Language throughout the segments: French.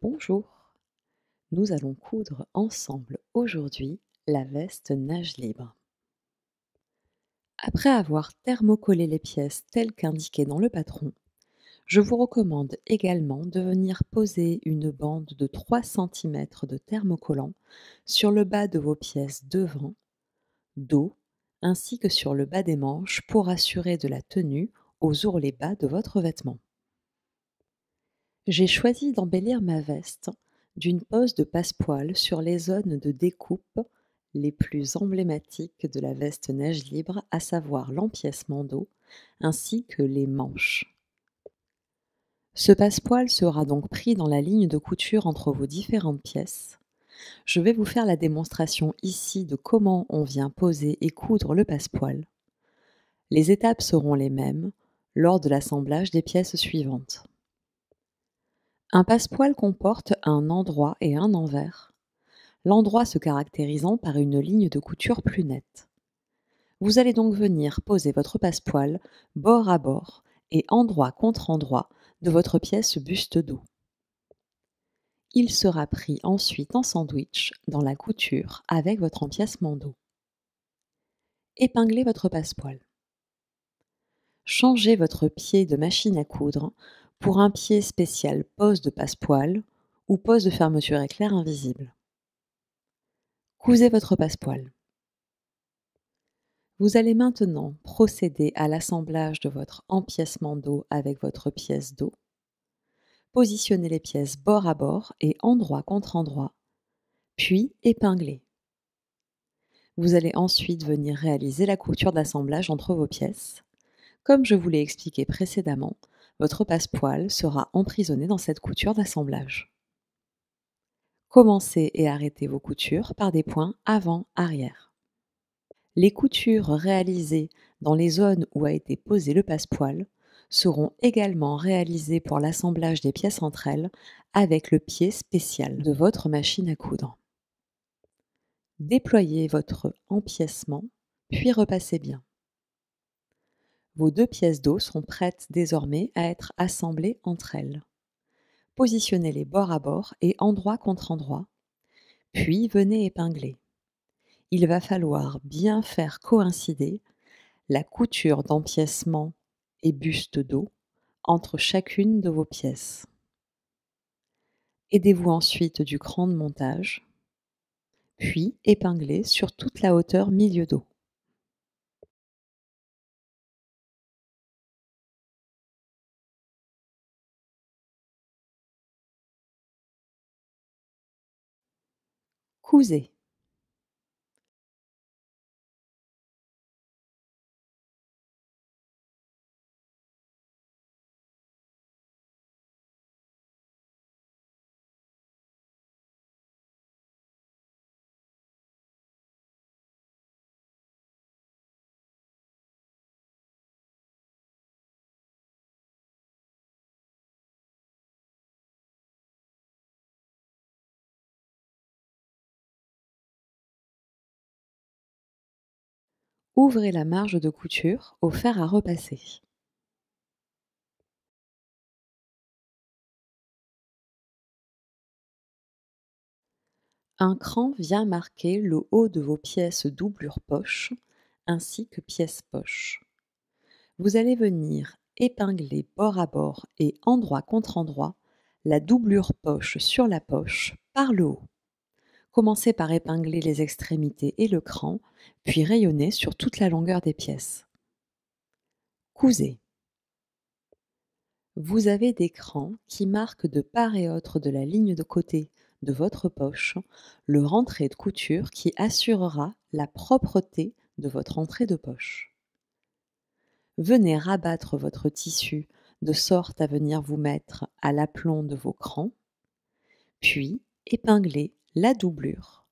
Bonjour, nous allons coudre ensemble aujourd'hui la veste nage libre. Après avoir thermocollé les pièces telles qu'indiquées dans le patron, je vous recommande également de venir poser une bande de 3 cm de thermocollant sur le bas de vos pièces devant, dos, ainsi que sur le bas des manches pour assurer de la tenue aux ourlets bas de votre vêtement. J'ai choisi d'embellir ma veste d'une pose de passepoil sur les zones de découpe les plus emblématiques de la veste nage libre, à savoir l'empiècement dos ainsi que les manches. Ce passepoil sera donc pris dans la ligne de couture entre vos différentes pièces. Je vais vous faire la démonstration ici de comment on vient poser et coudre le passepoil. Les étapes seront les mêmes lors de l'assemblage des pièces suivantes. Un passepoil comporte un endroit et un envers, l'endroit se caractérisant par une ligne de couture plus nette. Vous allez donc venir poser votre passepoil bord à bord et endroit contre endroit de votre pièce buste dos. Il sera pris ensuite en sandwich dans la couture avec votre empiècement dos. Épinglez votre passepoil. Changez votre pied de machine à coudre pour un pied spécial pose de passepoil ou pose de fermeture éclair invisible. Cousez votre passepoil. Vous allez maintenant procéder à l'assemblage de votre empiècement dos avec votre pièce dos. Positionnez les pièces bord à bord et endroit contre endroit, puis épinglez. Vous allez ensuite venir réaliser la couture d'assemblage entre vos pièces. Comme je vous l'ai expliqué précédemment, votre passepoil sera emprisonné dans cette couture d'assemblage. Commencez et arrêtez vos coutures par des points avant-arrière. Les coutures réalisées dans les zones où a été posé le passepoil seront également réalisées pour l'assemblage des pièces entre elles avec le pied spécial de votre machine à coudre. Déployez votre empiècement, puis repassez bien. Vos deux pièces dos sont prêtes désormais à être assemblées entre elles. Positionnez-les bord à bord et endroit contre endroit, puis venez épingler. Il va falloir bien faire coïncider la couture d'empiècement et buste dos entre chacune de vos pièces. Aidez-vous ensuite du cran de montage, puis épinglez sur toute la hauteur milieu dos. Cousez. Ouvrez la marge de couture au fer à repasser. Un cran vient marquer le haut de vos pièces doublure poche ainsi que pièce poche. Vous allez venir épingler bord à bord et endroit contre endroit la doublure poche sur la poche par le haut. Commencez par épingler les extrémités et le cran, puis rayonnez sur toute la longueur des pièces. Cousez. Vous avez des crans qui marquent de part et autre de la ligne de côté de votre poche le rentré de couture qui assurera la propreté de votre entrée de poche. Venez rabattre votre tissu de sorte à venir vous mettre à l'aplomb de vos crans, puis épinglez la doublure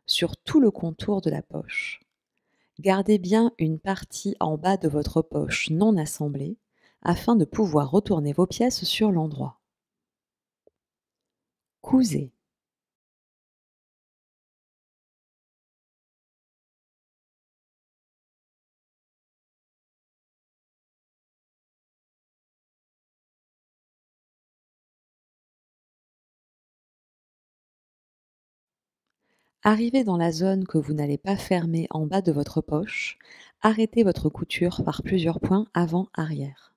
sur tout le contour de la poche. Gardez bien une partie en bas de votre poche non assemblée afin de pouvoir retourner vos pièces sur l'endroit. Cousez. Arrivé dans la zone que vous n'allez pas fermer en bas de votre poche, arrêtez votre couture par plusieurs points avant-arrière.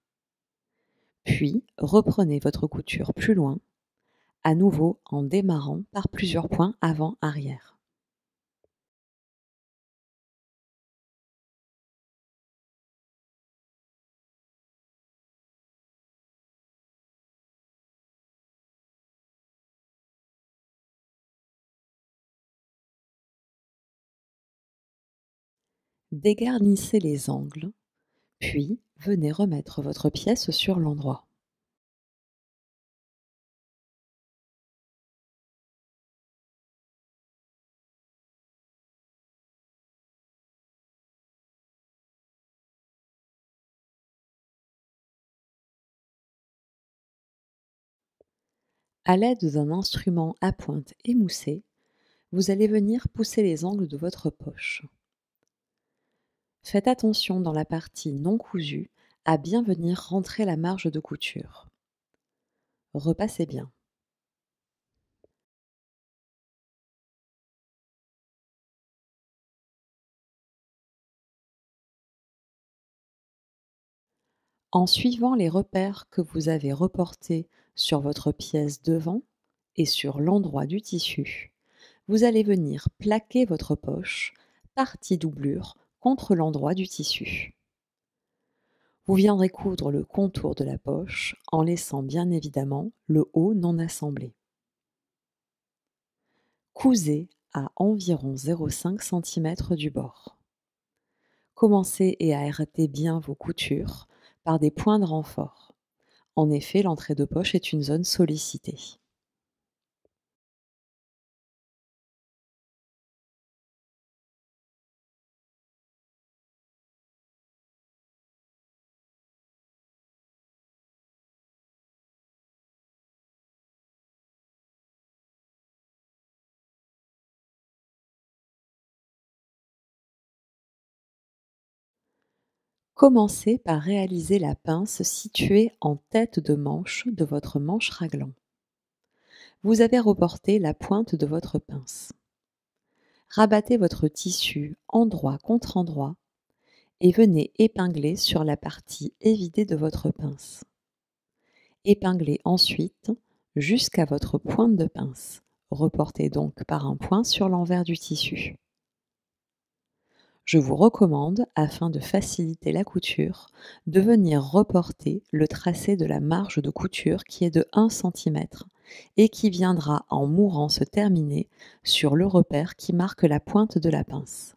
Puis, reprenez votre couture plus loin, à nouveau en démarrant par plusieurs points avant-arrière. Dégarnissez les angles, puis venez remettre votre pièce sur l'endroit. À l'aide d'un instrument à pointe émoussée, vous allez venir pousser les angles de votre poche. Faites attention dans la partie non cousue à bien venir rentrer la marge de couture. Repassez bien. En suivant les repères que vous avez reportés sur votre pièce devant et sur l'endroit du tissu, vous allez venir plaquer votre poche, partie doublure, contre l'endroit du tissu. Vous viendrez coudre le contour de la poche en laissant bien évidemment le haut non assemblé. Cousez à environ 0,5 cm du bord. Commencez et arrêtez bien vos coutures par des points de renfort. En effet, l'entrée de poche est une zone sollicitée. Commencez par réaliser la pince située en tête de manche de votre manche raglan. Vous avez reporté la pointe de votre pince. Rabattez votre tissu endroit contre endroit et venez épingler sur la partie évidée de votre pince. Épinglez ensuite jusqu'à votre pointe de pince. Reportez donc par un point sur l'envers du tissu. Je vous recommande, afin de faciliter la couture, de venir reporter le tracé de la marge de couture qui est de 1 cm et qui viendra en mourant se terminer sur le repère qui marque la pointe de la pince.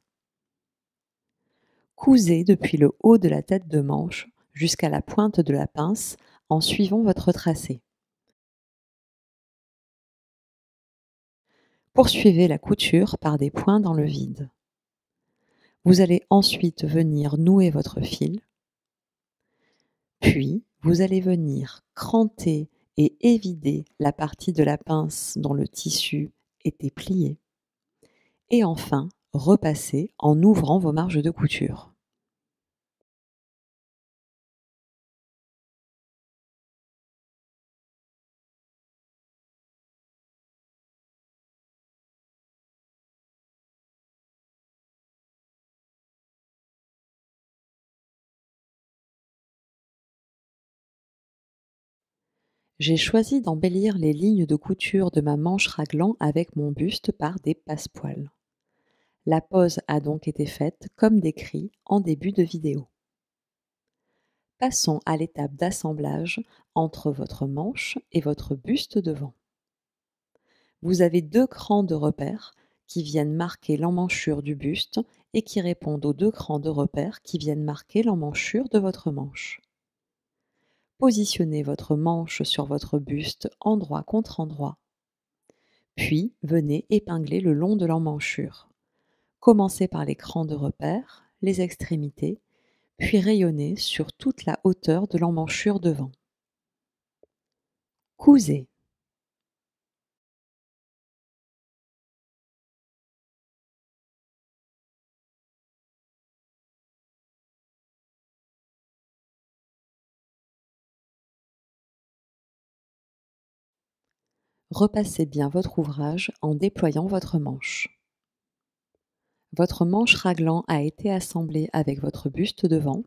Cousez depuis le haut de la tête de manche jusqu'à la pointe de la pince en suivant votre tracé. Poursuivez la couture par des points dans le vide. Vous allez ensuite venir nouer votre fil, puis vous allez venir cranter et évider la partie de la pince dont le tissu était plié, et enfin repasser en ouvrant vos marges de couture. J'ai choisi d'embellir les lignes de couture de ma manche raglan avec mon buste par des passepoils. La pose a donc été faite comme décrit en début de vidéo. Passons à l'étape d'assemblage entre votre manche et votre buste devant. Vous avez 2 crans de repère qui viennent marquer l'emmanchure du buste et qui répondent aux 2 crans de repère qui viennent marquer l'emmanchure de votre manche. Positionnez votre manche sur votre buste endroit contre endroit. Puis, venez épingler le long de l'emmanchure. Commencez par les crans de repère, les extrémités, puis rayonnez sur toute la hauteur de l'emmanchure devant. Cousez. Repassez bien votre ouvrage en déployant votre manche. Votre manche raglan a été assemblée avec votre buste devant.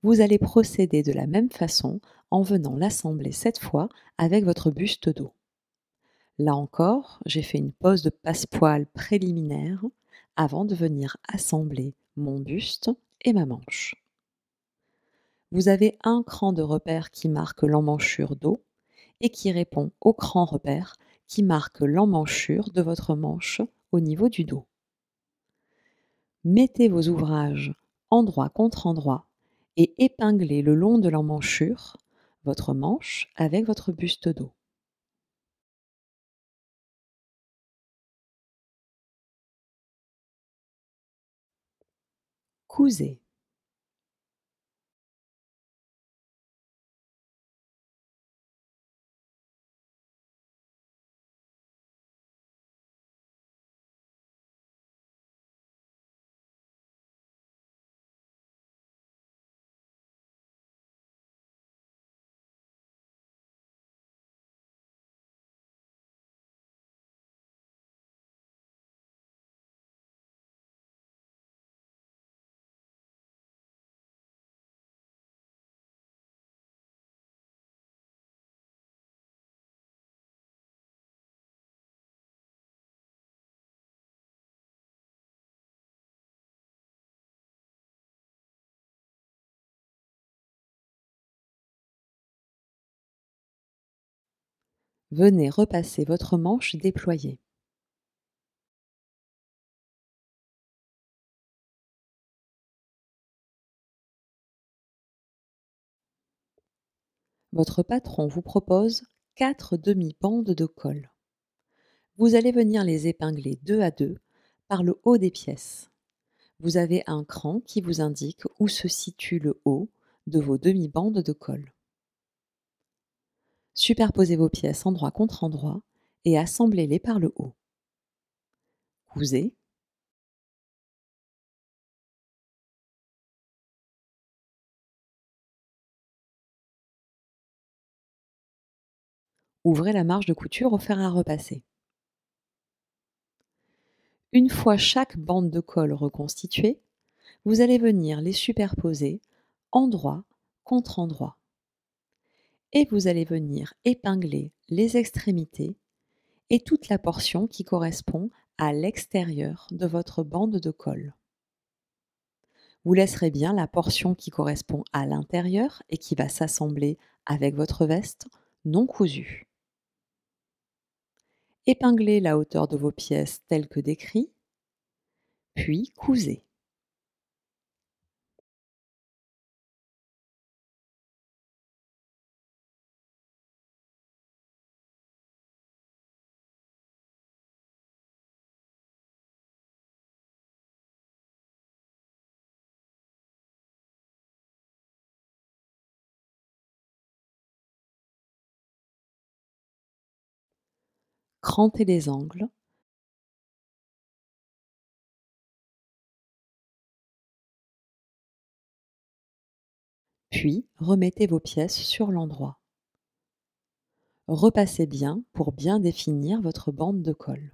Vous allez procéder de la même façon en venant l'assembler cette fois avec votre buste dos. Là encore, j'ai fait une pose de passepoil préliminaire avant de venir assembler mon buste et ma manche. Vous avez un cran de repère qui marque l'emmanchure dos et qui répond au cran repère qui marque l'emmanchure de votre manche au niveau du dos. Mettez vos ouvrages endroit contre endroit et épinglez le long de l'emmanchure votre manche avec votre buste dos. Cousez. Venez repasser votre manche déployée. Votre patron vous propose 4 demi-bandes de colle. Vous allez venir les épingler deux à deux par le haut des pièces. Vous avez un cran qui vous indique où se situe le haut de vos demi-bandes de colle. Superposez vos pièces endroit contre endroit et assemblez-les par le haut. Cousez. Ouvrez la marge de couture au fer à repasser. Une fois chaque bande de colle reconstituée, vous allez venir les superposer endroit contre endroit. Et vous allez venir épingler les extrémités et toute la portion qui correspond à l'extérieur de votre bande de colle. Vous laisserez bien la portion qui correspond à l'intérieur et qui va s'assembler avec votre veste non cousue. Épinglez la hauteur de vos pièces telle que décrit, puis cousez. Crantez les angles, puis remettez vos pièces sur l'endroit. Repassez bien pour bien définir votre bande de colle.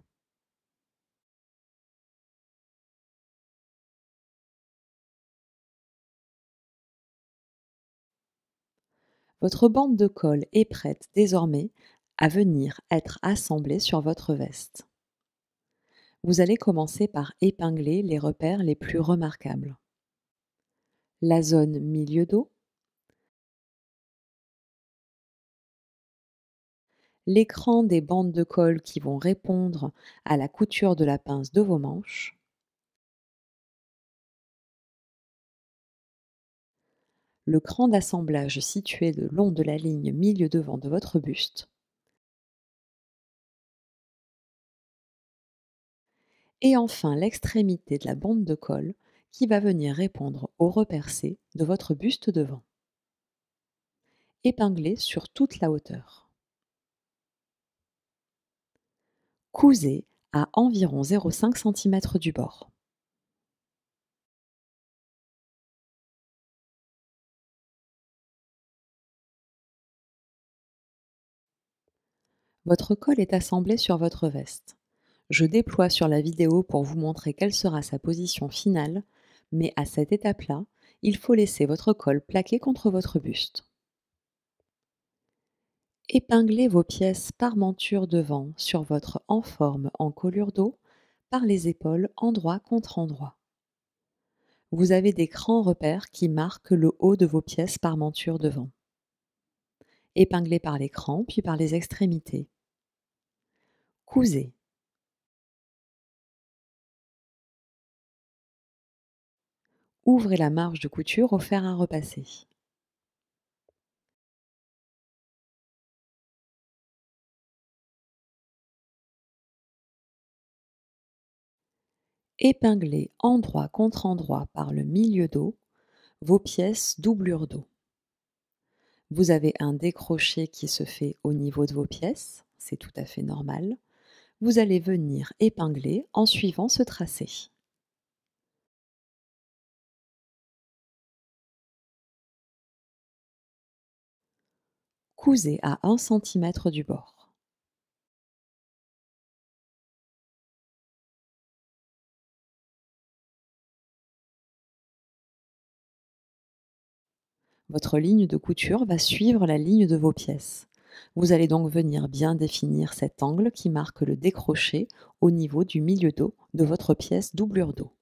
Votre bande de colle est prête désormais à venir être assemblée sur votre veste. Vous allez commencer par épingler les repères les plus remarquables. La zone milieu dos, l'écran des bandes de colle qui vont répondre à la couture de la pince de vos manches, le cran d'assemblage situé le long de la ligne milieu devant de votre buste, et enfin l'extrémité de la bande de colle qui va venir répondre au repère C de votre buste devant. Épinglez sur toute la hauteur. Cousez à environ 0,5 cm du bord. Votre colle est assemblée sur votre veste. Je déploie sur la vidéo pour vous montrer quelle sera sa position finale, mais à cette étape-là, il faut laisser votre col plaqué contre votre buste. Épinglez vos pièces parmenture devant sur votre en-forme en colure d'eau par les épaules endroit contre endroit. Vous avez des grands repères qui marquent le haut de vos pièces parmenture devant. Épinglez par les crans puis par les extrémités. Cousez. Ouvrez la marge de couture au fer à repasser. Épinglez endroit contre endroit par le milieu dos vos pièces doublure dos. Vous avez un décroché qui se fait au niveau de vos pièces, c'est tout à fait normal. Vous allez venir épingler en suivant ce tracé. Cousez à 1 cm du bord. Votre ligne de couture va suivre la ligne de vos pièces. Vous allez donc venir bien définir cet angle qui marque le décroché au niveau du milieu dos de votre pièce doublure dos.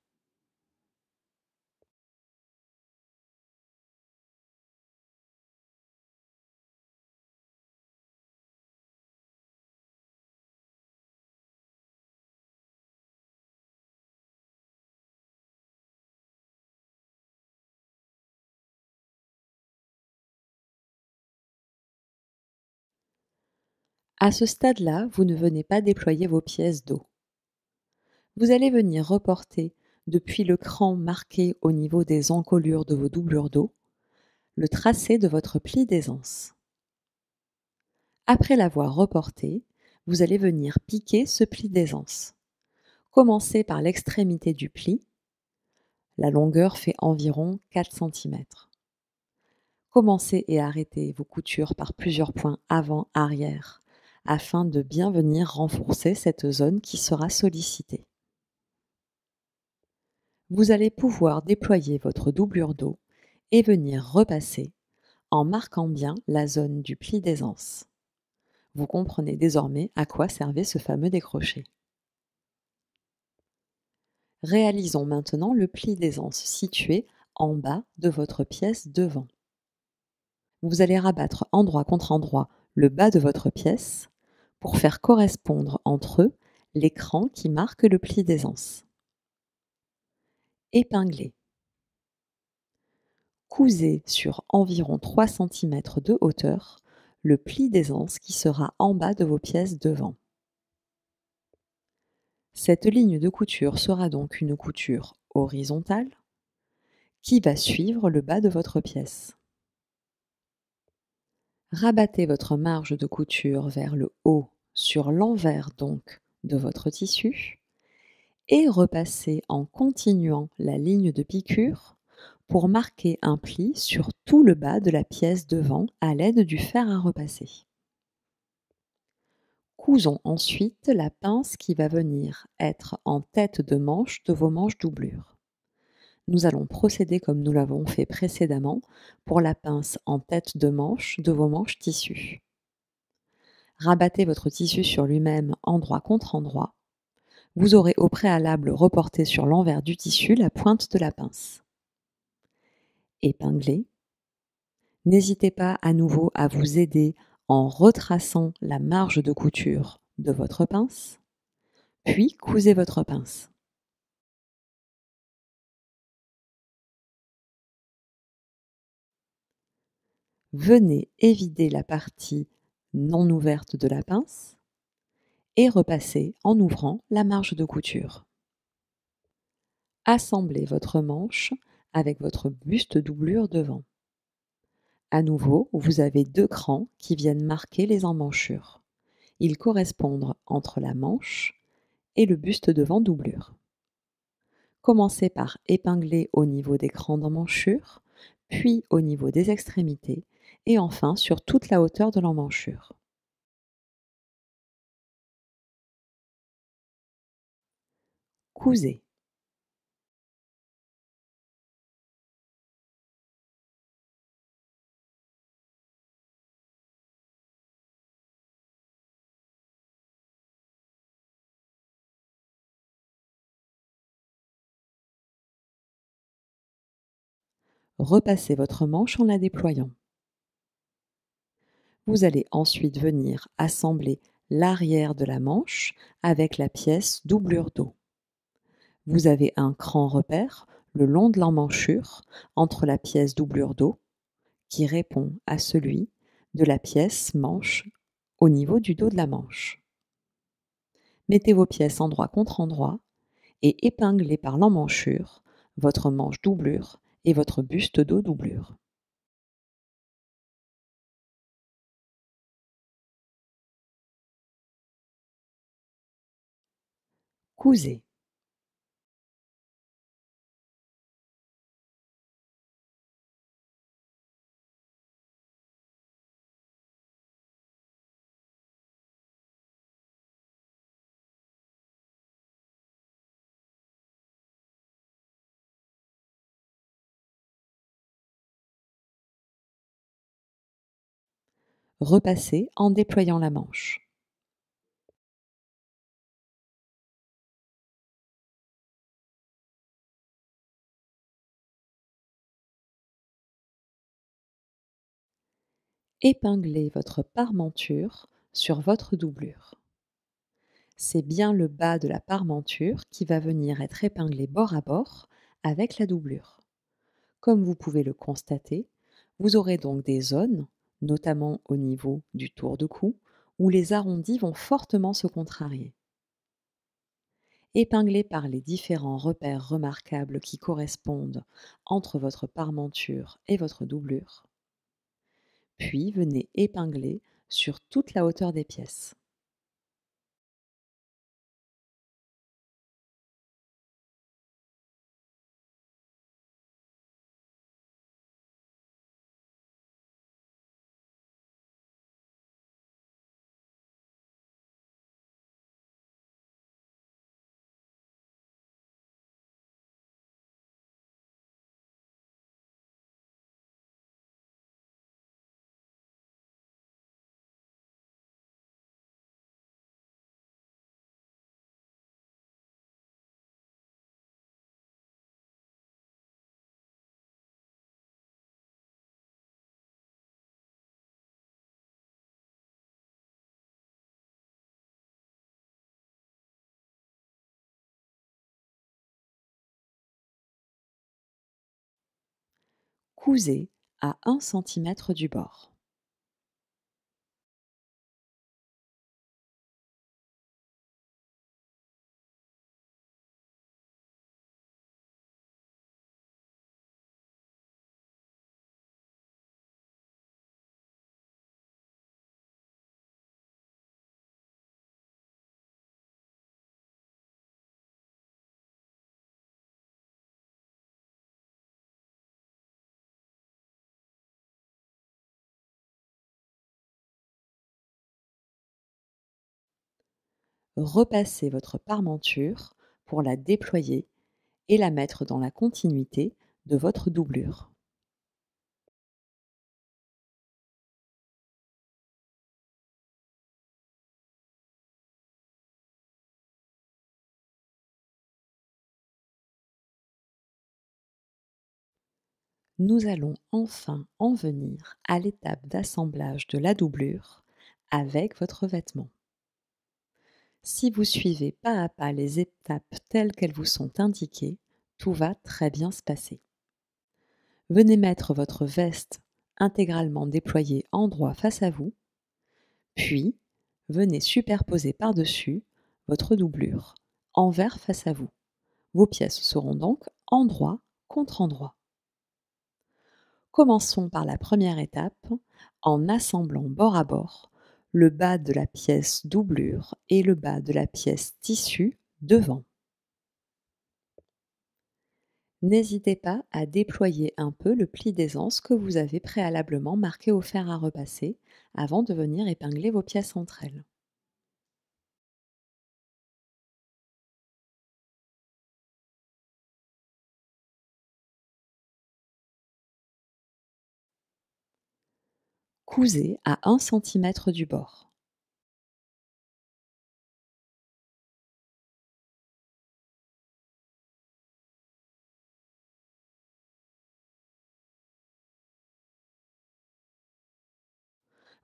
À ce stade-là, vous ne venez pas déployer vos pièces dos. Vous allez venir reporter depuis le cran marqué au niveau des encolures de vos doublures dos le tracé de votre pli d'aisance. Après l'avoir reporté, vous allez venir piquer ce pli d'aisance. Commencez par l'extrémité du pli. La longueur fait environ 4 cm. Commencez et arrêtez vos coutures par plusieurs points avant-arrière afin de bien venir renforcer cette zone qui sera sollicitée. Vous allez pouvoir déployer votre doublure dos et venir repasser en marquant bien la zone du pli d'aisance. Vous comprenez désormais à quoi servait ce fameux décroché. Réalisons maintenant le pli d'aisance situé en bas de votre pièce devant. Vous allez rabattre endroit contre endroit le bas de votre pièce pour faire correspondre entre eux les crans qui marquent le pli d'aisance. Épinglez. Cousez sur environ 3 cm de hauteur le pli d'aisance qui sera en bas de vos pièces devant. Cette ligne de couture sera donc une couture horizontale qui va suivre le bas de votre pièce. Rabattez votre marge de couture vers le haut sur l'envers donc de votre tissu et repassez en continuant la ligne de piqûre pour marquer un pli sur tout le bas de la pièce devant à l'aide du fer à repasser. Cousons ensuite la pince qui va venir être en tête de manche de vos manches doublure. Nous allons procéder comme nous l'avons fait précédemment pour la pince en tête de manche de vos manches tissu. Rabattez votre tissu sur lui-même endroit contre endroit. Vous aurez au préalable reporté sur l'envers du tissu la pointe de la pince. Épinglez. N'hésitez pas à nouveau à vous aider en retraçant la marge de couture de votre pince, puis cousez votre pince. Venez évider la partie non ouverte de la pince et repassez en ouvrant la marge de couture. Assemblez votre manche avec votre buste doublure devant. À nouveau, vous avez deux crans qui viennent marquer les emmanchures. Ils correspondent entre la manche et le buste devant doublure. Commencez par épingler au niveau des crans d'emmanchure, puis au niveau des extrémités et enfin sur toute la hauteur de l'emmanchure. Cousez. Repassez votre manche en la déployant. Vous allez ensuite venir assembler l'arrière de la manche avec la pièce doublure dos. Vous avez un cran repère le long de l'emmanchure entre la pièce doublure dos qui répond à celui de la pièce manche au niveau du dos de la manche. Mettez vos pièces endroit contre endroit et épinglez par l'emmanchure votre manche doublure et votre buste dos doublure. Cousez. Repassez en déployant la manche. Épinglez votre parmenture sur votre doublure. C'est bien le bas de la parmenture qui va venir être épinglé bord à bord avec la doublure. Comme vous pouvez le constater, vous aurez donc des zones, notamment au niveau du tour de cou, où les arrondis vont fortement se contrarier. Épinglez par les différents repères remarquables qui correspondent entre votre parmenture et votre doublure. Puis venez épingler sur toute la hauteur des pièces. Cousez à 1 cm du bord. Repassez votre parmenture pour la déployer et la mettre dans la continuité de votre doublure. Nous allons enfin en venir à l'étape d'assemblage de la doublure avec votre vêtement. Si vous suivez pas à pas les étapes telles qu'elles vous sont indiquées, tout va très bien se passer. Venez mettre votre veste intégralement déployée en droit face à vous, puis venez superposer par-dessus votre doublure, envers face à vous. Vos pièces seront donc endroit contre endroit. Commençons par la première étape en assemblant bord à bord le bas de la pièce doublure et le bas de la pièce tissu devant. N'hésitez pas à déployer un peu le pli d'aisance que vous avez préalablement marqué au fer à repasser avant de venir épingler vos pièces entre elles. Cousez à 1 cm du bord.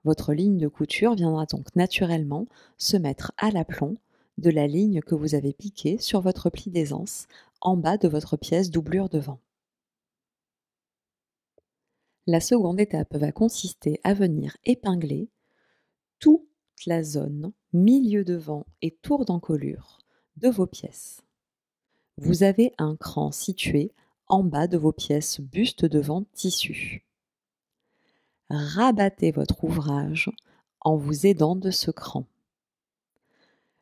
Votre ligne de couture viendra donc naturellement se mettre à l'aplomb de la ligne que vous avez piquée sur votre pli d'aisance en bas de votre pièce doublure devant. La seconde étape va consister à venir épingler toute la zone milieu devant et tour d'encolure de vos pièces. Vous avez un cran situé en bas de vos pièces buste devant tissu. Rabattez votre ouvrage en vous aidant de ce cran.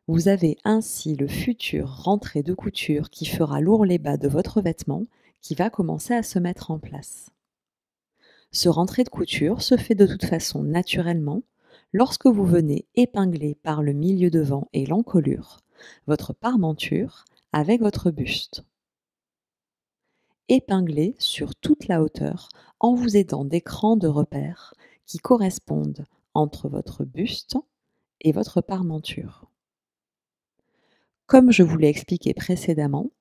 Vous avez ainsi le futur rentré de couture qui fera l'ourlet bas de votre vêtement qui va commencer à se mettre en place. Ce rentré de couture se fait de toute façon naturellement lorsque vous venez épingler par le milieu devant et l'encolure votre parmenture avec votre buste. Épinglez sur toute la hauteur en vous aidant d'écrans de repère qui correspondent entre votre buste et votre parmenture. Comme je vous l'ai expliqué précédemment,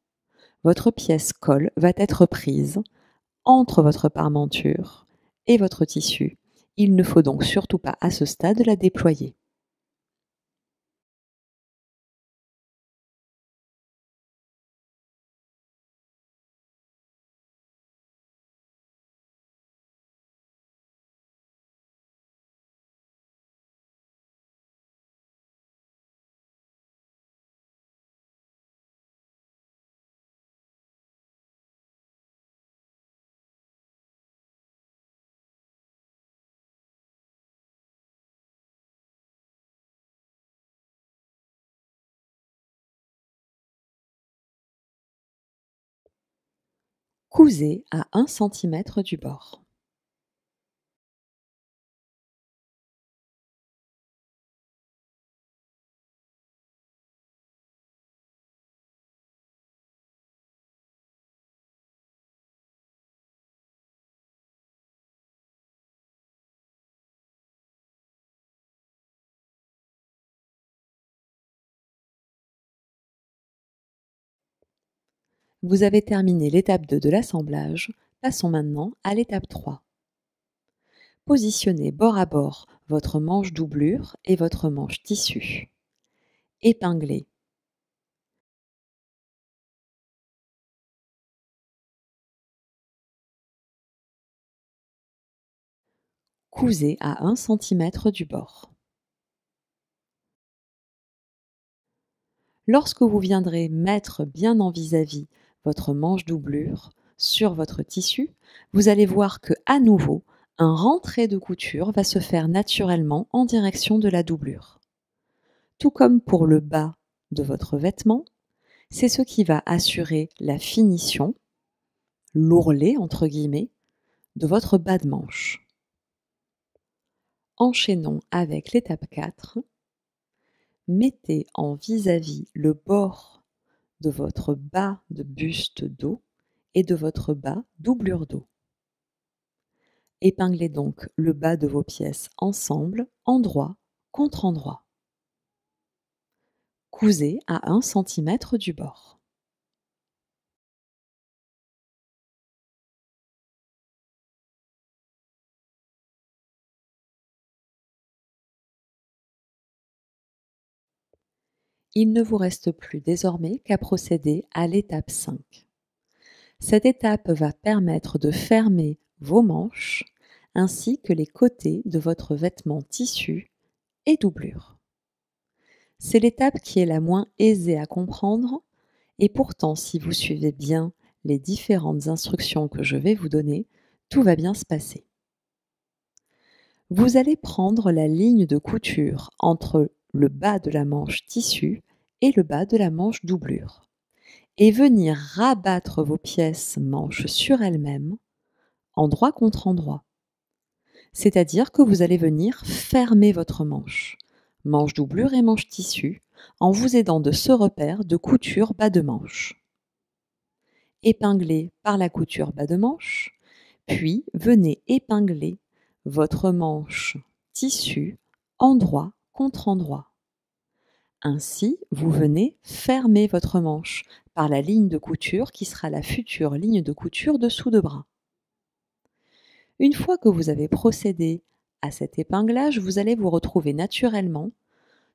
votre pièce colle va être prise entre votre parmenture et votre tissu. Il ne faut donc surtout pas à ce stade la déployer. Cousez à 1 cm du bord. Vous avez terminé l'étape 2 de l'assemblage, passons maintenant à l'étape 3. Positionnez bord à bord votre manche doublure et votre manche tissu. Épinglez. Cousez à 1 cm du bord. Lorsque vous viendrez mettre bien en vis-à-vis votre manche doublure sur votre tissu, vous allez voir que à nouveau, un rentré de couture va se faire naturellement en direction de la doublure. Tout comme pour le bas de votre vêtement, c'est ce qui va assurer la finition, l'ourlet entre guillemets, de votre bas de manche. Enchaînons avec l'étape 4. Mettez en vis-à-vis le bord de votre bas de buste dos et de votre bas doublure dos. Épinglez donc le bas de vos pièces ensemble, endroit contre endroit. Cousez à 1 cm du bord. Il ne vous reste plus désormais qu'à procéder à l'étape 5. Cette étape va permettre de fermer vos manches ainsi que les côtés de votre vêtement tissu et doublure. C'est l'étape qui est la moins aisée à comprendre et pourtant si vous suivez bien les différentes instructions que je vais vous donner, tout va bien se passer. Vous allez prendre la ligne de couture entre le bas de la manche tissu et le bas de la manche doublure et venir rabattre vos pièces manches sur elles-mêmes, endroit contre endroit. C'est-à-dire que vous allez venir fermer votre manche, manche doublure et manche tissu, en vous aidant de ce repère de couture bas de manche. Épinglez par la couture bas de manche, puis venez épingler votre manche tissu endroit contre endroit. Ainsi, vous venez fermer votre manche par la ligne de couture qui sera la future ligne de couture dessous de bras. Une fois que vous avez procédé à cet épinglage, vous allez vous retrouver naturellement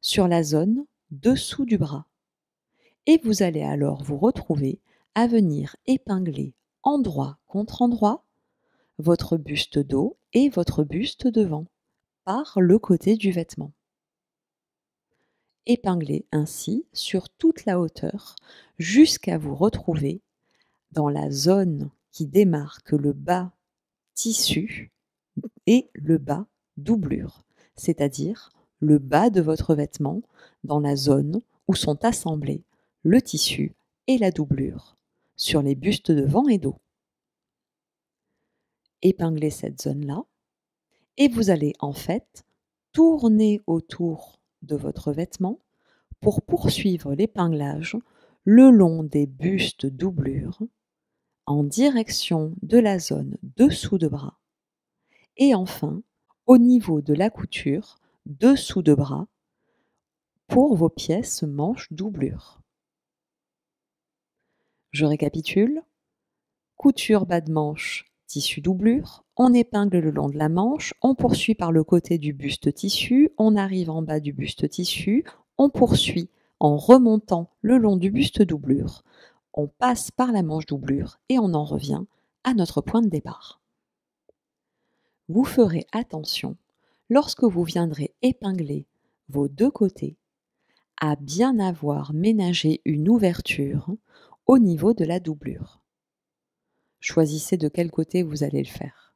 sur la zone dessous du bras. Et vous allez alors vous retrouver à venir épingler endroit contre endroit votre buste dos et votre buste devant par le côté du vêtement. Épinglez ainsi sur toute la hauteur jusqu'à vous retrouver dans la zone qui démarque le bas tissu et le bas doublure, c'est-à-dire le bas de votre vêtement dans la zone où sont assemblés le tissu et la doublure sur les bustes devant et dos. Épinglez cette zone-là et vous allez en fait tourner autour de votre vêtement pour poursuivre l'épinglage le long des bustes doublures en direction de la zone dessous de bras et enfin au niveau de la couture dessous de bras pour vos pièces manches doublure. Je récapitule. Couture bas de manche, tissu doublure, on épingle le long de la manche, on poursuit par le côté du buste tissu, on arrive en bas du buste tissu, on poursuit en remontant le long du buste doublure, on passe par la manche doublure et on en revient à notre point de départ. Vous ferez attention, lorsque vous viendrez épingler vos deux côtés, à bien avoir ménagé une ouverture au niveau de la doublure. Choisissez de quel côté vous allez le faire.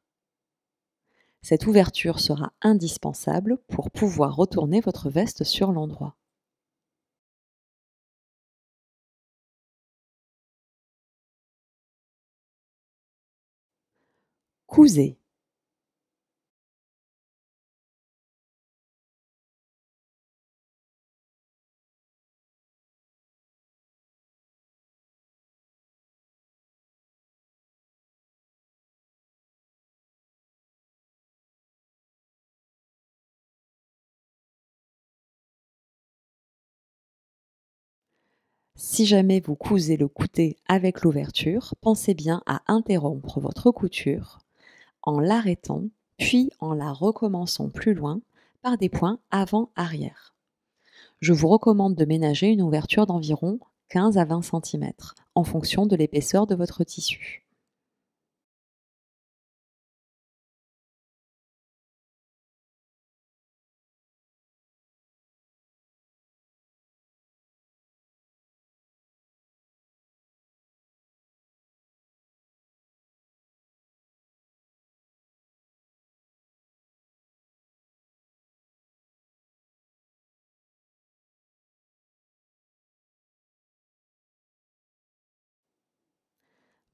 Cette ouverture sera indispensable pour pouvoir retourner votre veste sur l'endroit. Cousez. Si jamais vous cousez le côté avec l'ouverture, pensez bien à interrompre votre couture en l'arrêtant, puis en la recommençant plus loin par des points avant-arrière. Je vous recommande de ménager une ouverture d'environ 15 à 20 cm en fonction de l'épaisseur de votre tissu.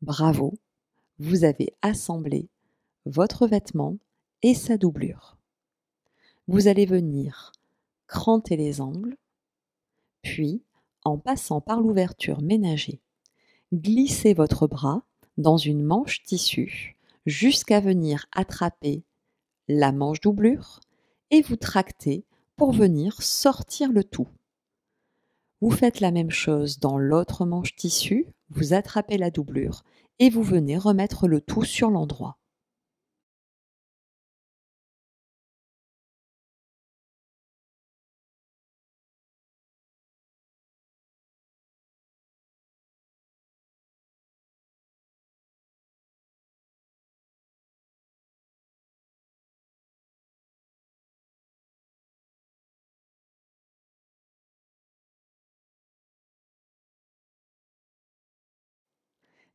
Bravo, vous avez assemblé votre vêtement et sa doublure. Vous allez venir cranter les angles, puis, en passant par l'ouverture ménagée, glissez votre bras dans une manche tissu jusqu'à venir attraper la manche doublure et vous tractez pour venir sortir le tout. Vous faites la même chose dans l'autre manche tissu, vous attrapez la doublure et vous venez remettre le tout sur l'endroit.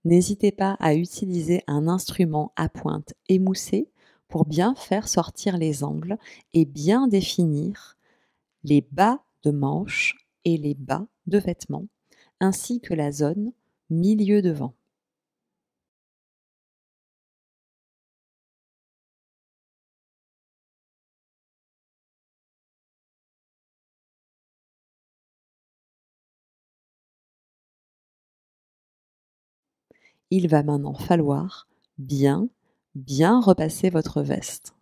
N'hésitez pas à utiliser un instrument à pointe émoussée pour bien faire sortir les angles et bien définir les bas de manches et les bas de vêtements, ainsi que la zone milieu devant. Il va maintenant falloir bien repasser votre veste.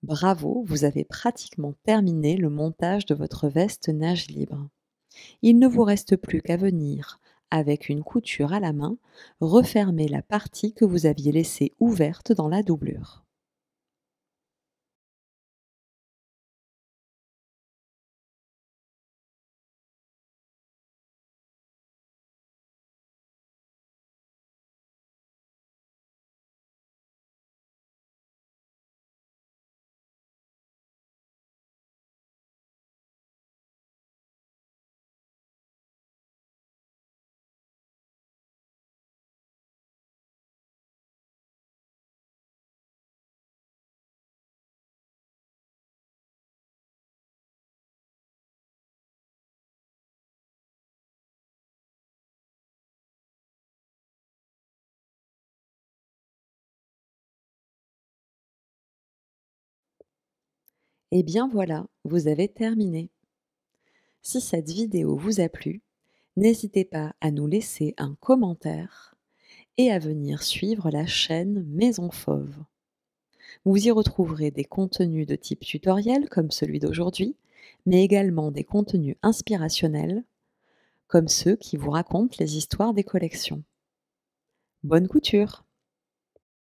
Bravo, vous avez pratiquement terminé le montage de votre veste nage libre. Il ne vous reste plus qu'à venir, avec une couture à la main, refermer la partie que vous aviez laissée ouverte dans la doublure. Et bien voilà, vous avez terminé. Si cette vidéo vous a plu, n'hésitez pas à nous laisser un commentaire et à venir suivre la chaîne Maison Fauve. Vous y retrouverez des contenus de type tutoriel comme celui d'aujourd'hui, mais également des contenus inspirationnels comme ceux qui vous racontent les histoires des collections. Bonne couture!